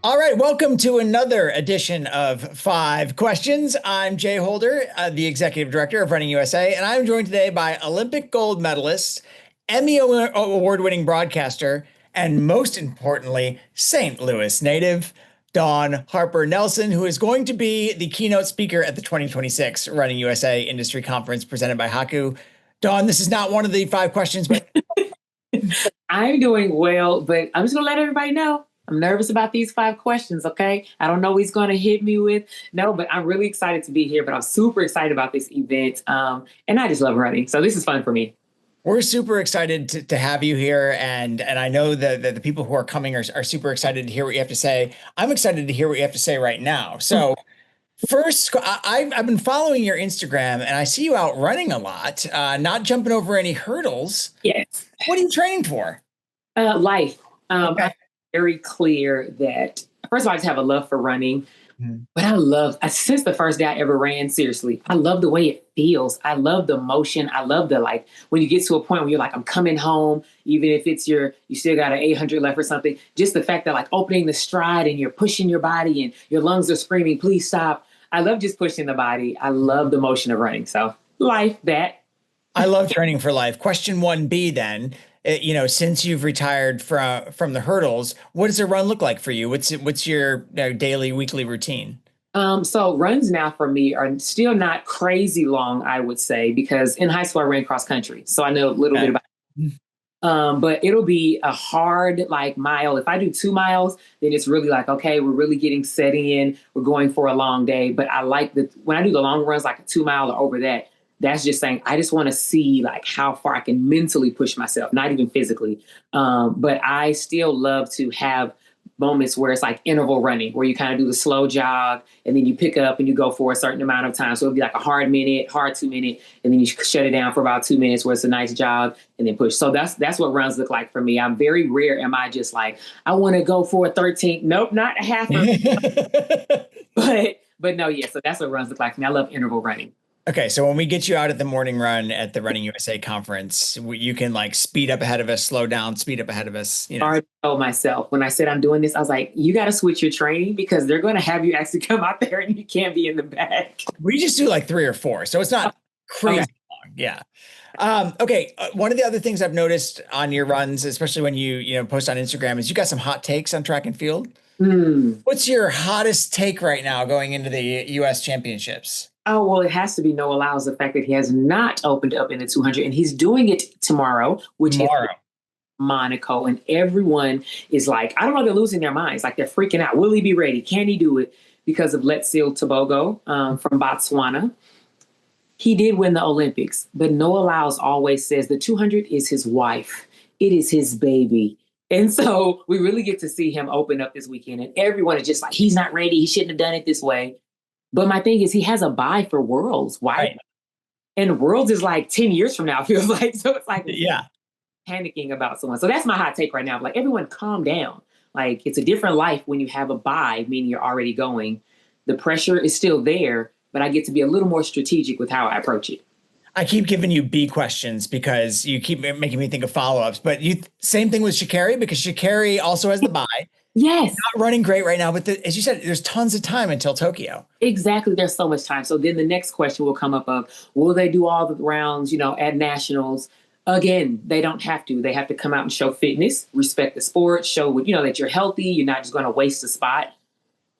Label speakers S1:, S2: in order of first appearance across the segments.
S1: All right, welcome to another edition of Five Questions. I'm Jay Holder, the Executive Director of Running USA, and I'm joined today by Olympic gold medalist, Emmy Award-winning broadcaster, and most importantly, St. Louis native, Dawn Harper-Nelson, who is going to be the keynote speaker at the 2026 Running USA Industry Conference presented by Haku. Dawn, this is not one of the five questions, but
S2: I'm doing well, but I'm just gonna let everybody know I'm nervous about these five questions, okay? I don't know what he's gonna hit me with. No, but I'm really excited to be here, but I'm super excited about this event. And I just love running. So this is fun for me.
S1: we're super excited to have you here, and I know that the people who are coming are super excited to hear what you have to say. I'm excited to hear what you have to say right now. So first, I've been following your Instagram, and I see you out running a lot, not jumping over any hurdles.
S2: Yes.
S1: What are you training for?
S2: Life.
S1: Okay.
S2: I'm very clear that, first of all, I just have a love for running.
S1: Mhm.
S2: But since the first day I ever ran, seriously, I love the way it feels. I love the motion. I love when you get to a point where you're like, I'm coming home, even if you still got an 800 left or something, just the fact that like opening the stride and you're pushing your body and your lungs are screaming, please stop. I love just pushing the body. I love the motion of running. So life, that.
S1: I love training for life. Question 1B then, since you've retired from the hurdles, what does a run look like for you? What's your daily, weekly routine?
S2: So runs now for me are still not crazy long, I would say, because in high school I ran cross country. So I know a little bit about but it'll be a hard like mile. If I do 2 miles, then it's really like, okay, we're really getting set in. We're going for a long day. But I like when I do the long runs, like a 2 mile or over that, that's just saying, I just want to see like how far I can mentally push myself, not even physically. But I still love to have moments where it's like interval running, where you kind of do the slow jog and then you pick up and you go for a certain amount of time. So it'll be like a hard minute, hard 2 minute, and then you shut it down for about 2 minutes where it's a nice jog and then push. So that's what runs look like for me. I'm very rare. Am I just like, I want to go for a 13? Nope, not a half. But no, yeah. So that's what runs look like for me. I love interval running.
S1: Okay, so when we get you out at the morning run at the Running USA conference, you can like speed up ahead of us, slow down, speed up ahead of us.
S2: I already told myself when I said I'm doing this, I was like, you got to switch your training because they're going to have you actually come out there and you can't be in the back.
S1: We just do like 3 or 4, so it's not crazy long. Yeah. Okay. One of the other things I've noticed on your runs, especially when you post on Instagram, is you got some hot takes on track and field. What's your hottest take right now going into the U.S. championships?
S2: Oh, well, it has to be Noah Lyles, the fact that he has not opened up in the 200 and he's doing it tomorrow, which is Monaco. And everyone is like, I don't know, they're losing their minds. Like they're freaking out. Will he be ready? Can he do it? Because of Letsil Tobogo from Botswana. He did win the Olympics, but Noah Lyles always says the 200 is his wife. It is his baby. And so we really get to see him open up this weekend. And everyone is just like, he's not ready. He shouldn't have done it this way. But my thing is, he has a bye for Worlds. Why? Right. And Worlds is like 10 years from now, it feels like. So it's like panicking about someone. So that's my hot take right now. Like, everyone calm down. Like, it's a different life when you have a bye, meaning you're already going. The pressure is still there, but I get to be a little more strategic with how I approach it.
S1: I keep giving you B questions because you keep making me think of follow-ups. But same thing with Sha'Carri, because Sha'Carri also has the bye.
S2: Yes.
S1: Not running great right now, but as you said, there's tons of time until Tokyo.
S2: Exactly. There's so much time. So then the next question will come up of, will they do all the rounds, at nationals? Again, they don't have to. They have to come out and show fitness, respect the sport, show, that you're healthy. You're not just going to waste a spot.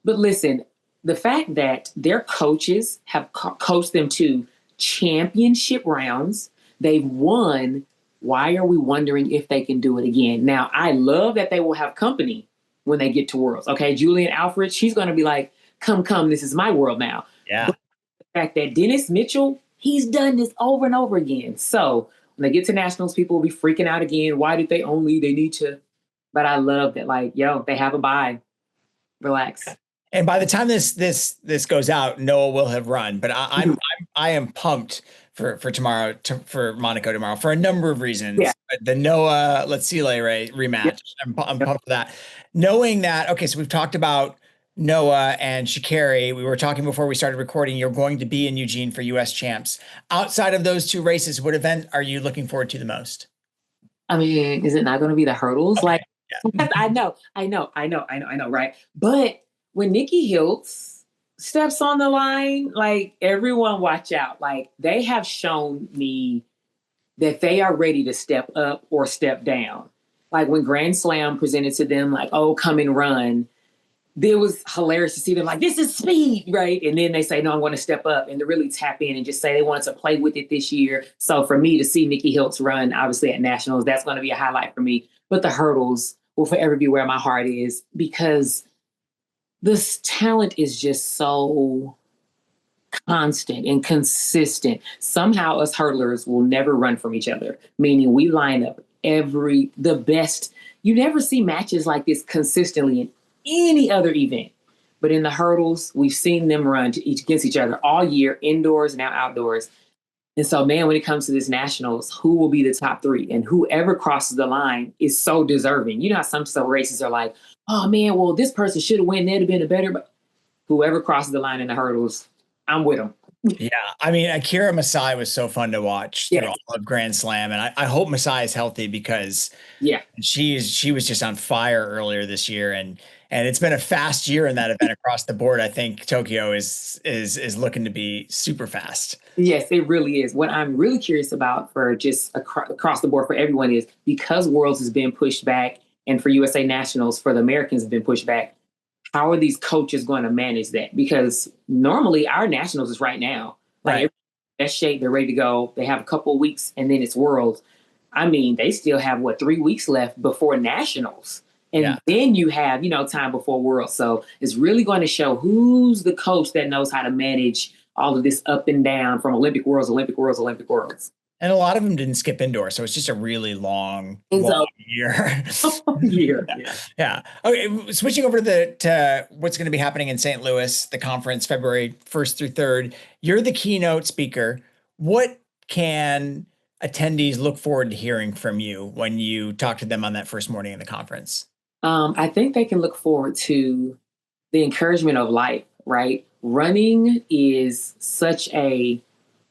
S2: But listen, the fact that their coaches have coached them to championship rounds, they've won. Why are we wondering if they can do it again? Now, I love that they will have company when they get to Worlds. Okay, Julian Alfred, she's going to be like, come, this is my world now.
S1: Yeah.
S2: But the fact that Dennis Mitchell, he's done this over and over again. So when they get to nationals, people will be freaking out again. Why did they need to? But I love that, they have a bye. Relax.
S1: And by the time this goes out, Noah will have run. But I am pumped for tomorrow, for Monaco tomorrow, for a number of reasons.
S2: Yeah.
S1: The Noah Letsil rematch. Yep. I'm pumped for that. Knowing that, okay, so we've talked about Noah and Sha'Carri. We were talking before we started recording. You're going to be in Eugene for U.S. champs. Outside of those 2 races, what event are you looking forward to the most?
S2: I mean, is it not going to be the hurdles?
S1: Okay.
S2: I know, right? But when Nikki Hiltz steps on the line, like everyone watch out. Like they have shown me that they are ready to step up or step down. Like when Grand Slam presented to them, like, oh, come and run. It was hilarious to see them like, this is speed, right? And then they say, no, I want to step up and to really tap in and just say they wanted to play with it this year. So for me to see Nikki Hiltz run, obviously at Nationals, that's going to be a highlight for me. But the hurdles will forever be where my heart is because this talent is just so constant and consistent. Somehow us hurdlers will never run from each other, meaning we line up the best. You never see matches like this consistently in any other event. But in the hurdles, we've seen them run against each other all year, indoors, now outdoors. And so, man, when it comes to this nationals, who will be the top three? And whoever crosses the line is so deserving. You know how some races are like, oh, man, well, this person should have won. They'd have been a better. But whoever crosses the line in the hurdles, I'm with them.
S1: Yeah, I mean, Akira Masai was so fun to watch through all of Grand Slam, and I hope Masai is healthy because she was just on fire earlier this year, and it's been a fast year in that event across the board. I think Tokyo is looking to be super fast.
S2: Yes, it really is. What I'm really curious about for just across the board for everyone is because Worlds has been pushed back, and for USA Nationals for the Americans have been pushed back. How are these coaches going to manage that? Because normally our nationals is right now. Like best shape, they're ready to go. They have a couple of weeks and then it's Worlds. I mean, they still have 3 weeks left before nationals. And then you have, time before Worlds. So it's really going to show who's the coach that knows how to manage all of this up and down from Olympic Worlds, Olympic Worlds, Olympic Worlds.
S1: And a lot of them didn't skip indoor, so it's just a really long year. Yeah. Okay, switching over to what's going to be happening in St. Louis, the conference, February 1st through 3rd. You're the keynote speaker. What can attendees look forward to hearing from you when you talk to them on that first morning of the conference?
S2: I think they can look forward to the encouragement of life, right? Running is such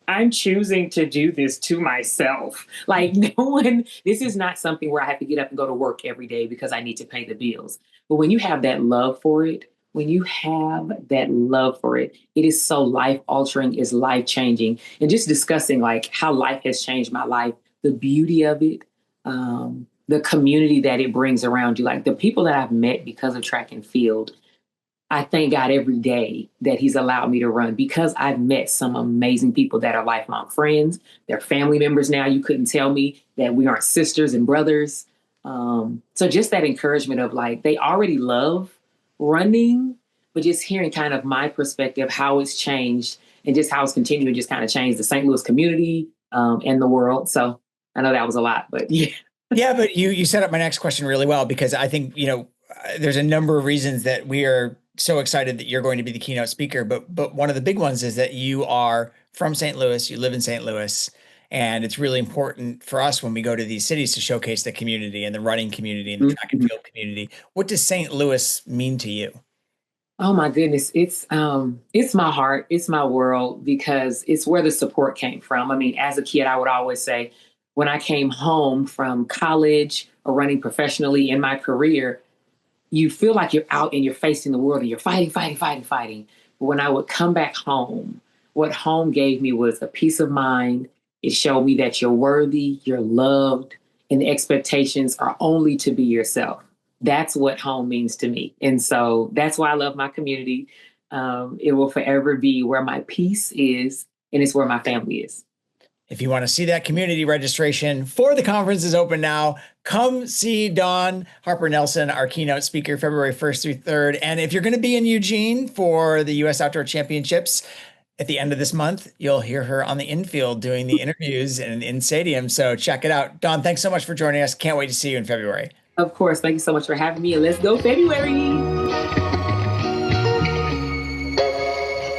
S2: I'm choosing to do this to myself. Like this is not something where I have to get up and go to work every day because I need to pay the bills. But when you have that love for it, it is so life altering, is life changing. And just discussing like how life has changed my life, the beauty of it, the community that it brings around you, like the people that I've met because of track and field. I thank God every day that he's allowed me to run because I've met some amazing people that are lifelong friends. They're family members now. You couldn't tell me that we aren't sisters and brothers. So just that encouragement of like, they already love running, but just hearing kind of my perspective, how it's changed and just how it's continuing to just kind of change the St. Louis community and the world. So I know that was a lot, but yeah.
S1: Yeah, but you set up my next question really well because I think, there's a number of reasons that we are so excited that you're going to be the keynote speaker. But one of the big ones is that you are from St. Louis, you live in St. Louis, and it's really important for us when we go to these cities to showcase the community and the running community and the track and field community. What does St. Louis mean to you?
S2: Oh my goodness. It's my heart. It's my world because it's where the support came from. I mean, as a kid, I would always say when I came home from college or running professionally in my career, you feel like you're out and you're facing the world and you're fighting. But when I would come back home, what home gave me was a peace of mind. It showed me that you're worthy, you're loved, and the expectations are only to be yourself. That's what home means to me. And so that's why I love my community. It will forever be where my peace is, and it's where my family is.
S1: If you want to see that, community registration for the conference is open now. Come see Dawn Harper-Nelson, our keynote speaker, February 1st through 3rd. And if you're going to be in Eugene for the U.S. Outdoor Championships at the end of this month, you'll hear her on the infield doing the interviews in stadium. So check it out. Dawn, thanks so much for joining us. Can't wait to see you in February.
S2: Of course. Thank you so much for having me. And let's go February.